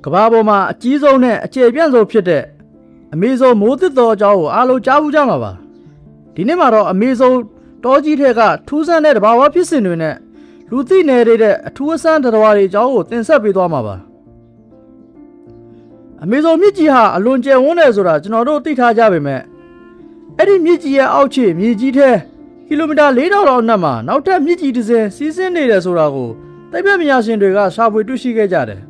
ကဘာပေါ်မှာအကြီးဆုံးနဲ့အခြေပြန့်ဆုံးဖြစ်တဲ့အမေဇုံမိုးသစ်တော်အကြောင်းကိုအားလုံးကြားဘူးကြမှာပါဒီနေ့မှာတော့အမေဇုံတောကြီးထက်ကထူးဆန်းတဲ့တဘာဝဖြစ်စဉ်တွေနဲ့လူသိနေတဲ့အထူးအဆန်းတရားတွေအကြောင်းကိုတင်ဆက်ပေးသွားမှာပါအမေဇုံမြစ်ကြီးဟာအလွန်ကျယ်ဝန်းတယ်ဆိုတာကျွန်တော်တို့သိထားကြပေမဲ့အဲ့ဒီမြစ်ကြီးရဲ့အောက်ခြေမြေကြီးထဲကီလိုမီတာ4000လောက်အနက်မှာနောက်ထပ်မြစ်ကြီးတစ်စင်းစီးဆင်းနေတယ်ဆိုတာကိုသိပ္ပံပညာရှင်တွေကရှာဖွေတွေ့ရှိခဲ့ကြတယ်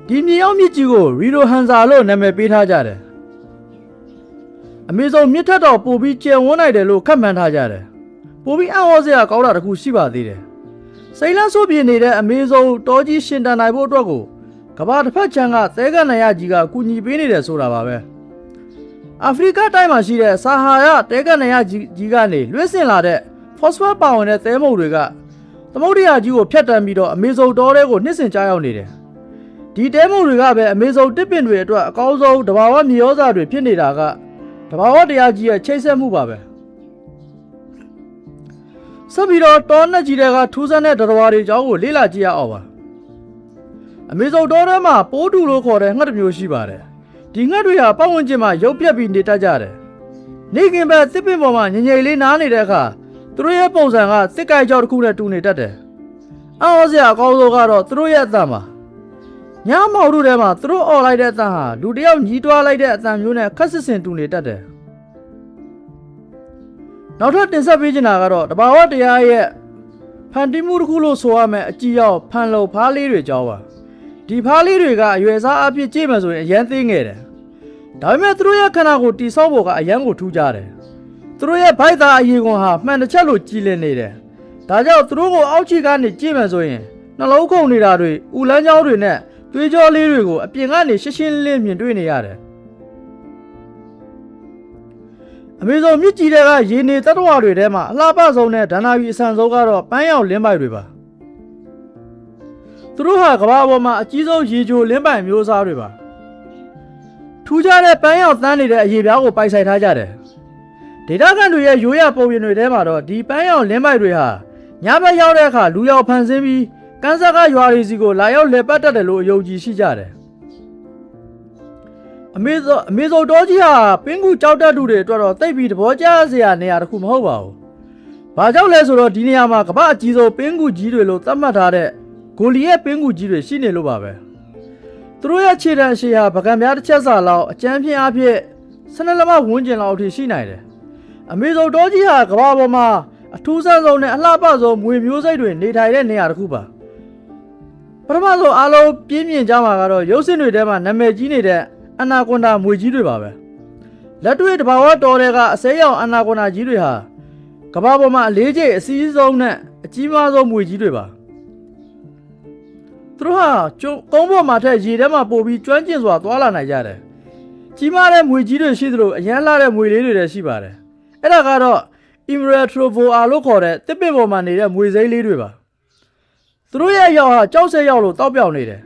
ဒီမြေအောက်မြစ်ကြီးကိုရီရိုဟန်ဇာလို့နာမည်ပေးထားကြတယ်အမေဇုံမြစ်ထက်တော့ပိုပြီးကျယ်ဝန်းနိုင်တယ်လို့ခန့်မှန်းထားကြတယ်ပိုပြီးအံ့ဩစရာကောင်းတာတစ်ခုရှိပါသေးတယ်စိတ်လန်းဆိုးပြေနေတဲ့အမေဇုံတောကြီးရှင်တန်နိုင်ဖို့အတွက်ကိုကမ္ဘာတစ်ဖက်ခြမ်းကသဲကနရကြီးကကူညီပေးနေတယ်ဆိုတာပါပဲအာဖရိကတိုင်းမှာရှိတဲ့ဆာဟာရတဲကနရကြီးကနေလွှင့်စင်လာတဲ့ဖော့စဖတ်ပါဝင်တဲ့သဲမုတ်တွေကသမုဒ္ဒရာကြီးကိုဖျက်တမ်းပြီးတော့အမေဇုံတောထဲကိုနှစ်ဆင်ကြားရောက်နေတယ်ဒီတဲမုတ်တွေကပဲအမေဇုံတစ်ပင်တွေအတွက်အကောင်းဆုံးတဘာဝမြေဩဇာတွေဖြစ်နေတာကတဘာဝတရားကြီးရဲ့ချိတ်ဆက်မှုပါပဲဆက်ပြီးတော့တောနဲ့ကြီးတွေကထူးဆန်းတဲ့တရားတွေအကြောင်းကိုလေ့လာကြည့်ရအောင်ပါအမေဇုံတောထဲမှာပိုးတူလို့ခေါ်တဲ့ငှက်တစ်မျိုးရှိပါတယ်ဒီငှက်တွေဟာပတ်ဝန်းကျင်မှာရုပ်ပြက်ပြီးနေတတ်ကြတယ်နေကင်ပဲသစ်ပင်ပေါ်မှာငြိမ်ငြိမ်လေးနားနေတဲ့အခါသူတို့ရဲ့ပုံစံကသစ်ကိုက်ကြောက်တစ်ခုနဲ့တူနေတတ်တယ်အံ့ဩစရာအကောင်းဆုံးကတော့သူတို့ရဲ့အသံပါညမောင်တို့ထဲမှာသူတို့អော်လိုက်တဲ့အသံဟာလူတယောက်ညီးတွားလိုက်တဲ့အသံမျိုးနဲ့ခက်စစ်စင်တူနေတတ်တယ်နောက်ထပ်တင်ဆက်ပေးချင်တာကတော့တဘာဝတရားရဲ့ဖန်တီးမှုတစ်ခုလို့ဆိုရမယ်အကြည့်ရောက်ဖန်လုံဖားလေးတွေကြောင်းပါဒီဖားလေးတွေကအရွယ်စားအဖြစ်ကြည့်မှဆိုရင်အရန်သေးငယ်တယ်ဒါပေမဲ့သူတို့ရဲ့ခန္ဓာကိုယ်တိဆောက်ဖို့ကအရန်ကိုထူးကြတယ်သူတို့ရဲ့ဗိုက်သားအရေခွန်ဟာမှန်တစ်ချက်လို့ကြည်လင်နေတယ်ဒါကြောင့်သူတို့ကိုအောက်ခြေကနေကြည့်မှဆိုရင်နှလုံးခုန်နေတာတွေဥလန်းကြောင်းတွေနဲ့သွေးကြောလေးတွေကိုအပြင်ကနေရှင်းရှင်းလင်းလင်းမြင်တွေ့နေရတယ်အမေဇုံမြစ်ကြီးတွေကရေနေတတ္တဝါတွေထဲမှာအလှပဆုံးနဲ့ဒဏ္ဍာရီအဆန်ဆုံးကတော့ပန်းရောင်လင်းပိုက်တွေပါသူတို့ဟာကမ္ဘာပေါ်မှာအကြီးဆုံးရေချိုလင်းပိုင်မျိုးစားတွေပါထူးခြားတဲ့ပန်းရောင်သန်းနေတဲ့အရေပြားကိုပိုက်ဆိုင်ထားကြတယ်ဒေတာကန်တွေရဲ့ရိုးရပုံပြင်တွေထဲမှာတော့ဒီပန်းရောင်လင်းပိုက်တွေဟာညဘက်ရောက်တဲ့အခါလူရောက်ဖန်ဆင်းပြီးကန်းဆက်ကရွာရီစီကိုလာရောက်လှည့်ပတ်တတ်တယ်လို့အယုံကြည်ရှိကြတယ်အမေဇုံတောကြီးဟာပင်ကူကြောက်တတ်သူတွေအတွက်တော့သိပ်ပြီးသဘောကျစရာနေရာတစ်ခုမဟုတ်ပါဘူး။ဘာကြောင့်လဲဆိုတော့ဒီနေရာမှာကမ္ဘာအကြီးဆုံးပင်ကူကြီးတွေလို့သတ်မှတ်ထားတဲ့ဂိုလီရဲ့ပင်ကူကြီးတွေရှိနေလို့ပါပဲ။သူတို့ရဲ့ခြေတံရှည်ဟာပကံများတစ်ချက်စာလောက်အကျန်းပြင်းအဖြစ်12လက်မဝန်းကျင်လောက်အထိရှိနိုင်တယ်။အမေဇုံတောကြီးဟာကမ္ဘာပေါ်မှာအထူးဆန်းဆုံးနဲ့အလှပဆုံးမွေမျိုးစိတ်တွေနေထိုင်တဲ့နေရာတစ်ခုပါ။ပထမဆုံးအားလုံးပြင်းပြင်းကြမှာကတော့ရုပ်စင်တွေထဲမှာနာမည်ကြီးနေတဲ့အနာကွန်ဒါမွေကြီးတွေပါပဲလက်တွေ့တဘာဝတော်တွေကအစိမ်းရောင်အနာကွန်ဒါကြီးတွေဟာကမ္ဘာပေါ်မှာအလေးချိန်အစည်းဆုံးနဲ့အကြီးမားဆုံးမွေကြီးတွေပါသူတို့ဟာကုန်းပေါ်မှာထက်ရေထဲမှာပို့ပြီးကျွမ်းကျင်စွာသွားလာနိုင်ကြတယ်ကြီးမားတဲ့မွေကြီးတွေရှိသလိုအရန်လာတဲ့မွေလေးတွေလည်းရှိပါတယ်အဲ့ဒါကတော့ Imretrovoa လို့ခေါ်တဲ့တစ်ပင်ပေါ်မှာနေတဲ့မွေစိမ်းလေးတွေပါသူတို့ရဲ့ရောက်ဟာကြောက်စဲရောက်လို့တောက်ပြောင်နေတယ်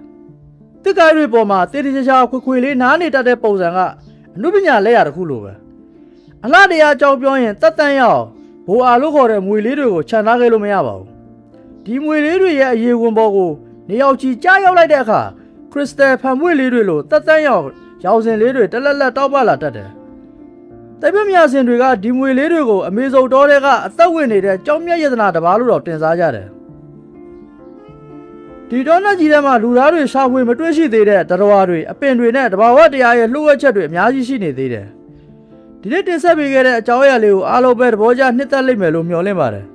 တစ်ကိုင်းတွေပေါ်မှာတေးတေးချာခွေလေးနားနေတတ်တဲ့ပုံစံကအနုပညာလက်ရတစ်ခုလိုပဲအလှတရားအကြောင်းပြောရင်တက်တန်းရောက်ဘိုအာလို့ခေါ်တဲ့မွေလေးတွေကိုခြံထားခဲ့လို့မရပါဘူးဒီမွေလေးတွေရဲ့အရေခွန်ပေါ်ကိုနေရောက်ချီကြားရောက်လိုက်တဲ့အခါခရစ်စတယ်ဖန်မွေလေးတွေလိုတက်တန်းရောက်ရောင်စင်လေးတွေတလက်လက်တောက်ပလာတတ်တယ်သိပ္ပံပညာရှင်တွေကဒီမွေလေးတွေကိုအမေဇုံတောထဲကအသက်ဝင်နေတဲ့ကြောင်မြတ်ယတနာတစ်ပါးလို့တော့တင်စားကြတယ်ဒီတော့နဲ့ကြီးထဲမှာလူသားတွေရှာဖွေမတွေ့ရှိသေးတဲ့တရားတွေအပင်တွေနဲ့တဘာဝတရားရဲ့လှုပ်ဝက်ချက်တွေအများကြီးရှိနေသေးတယ်ဒီနေ့တင်ဆက်ပေးခဲ့တဲ့အကြောင်းအရာလေးကိုအားလုံးပဲသဘောကျနှစ်သက်လိမ့်မယ်လို့မျှော်လင့်ပါတယ်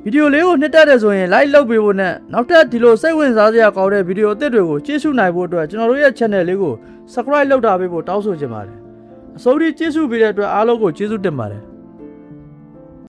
ဗီဒီယိုလေးကိုနှစ်သက်တယ်ဆိုရင် like လုပ်ပေးဖို့နဲ့နောက်ထပ်ဒီလိုစိတ်ဝင်စားစရာကောင်းတဲ့ဗီဒီယိုအသစ်တွေကိုကြည့်ရှုနိုင်ဖို့အတွက်ကျွန်တော်တို့ရဲ့ channel လေးကို subscribe လုပ်ထားပေးဖို့တောင်းဆိုချင်ပါတယ်အစိုးရကြည့်ရှုပေးတဲ့အတွက်အားလုံးကိုကျေးဇူးတင်ပါတယ်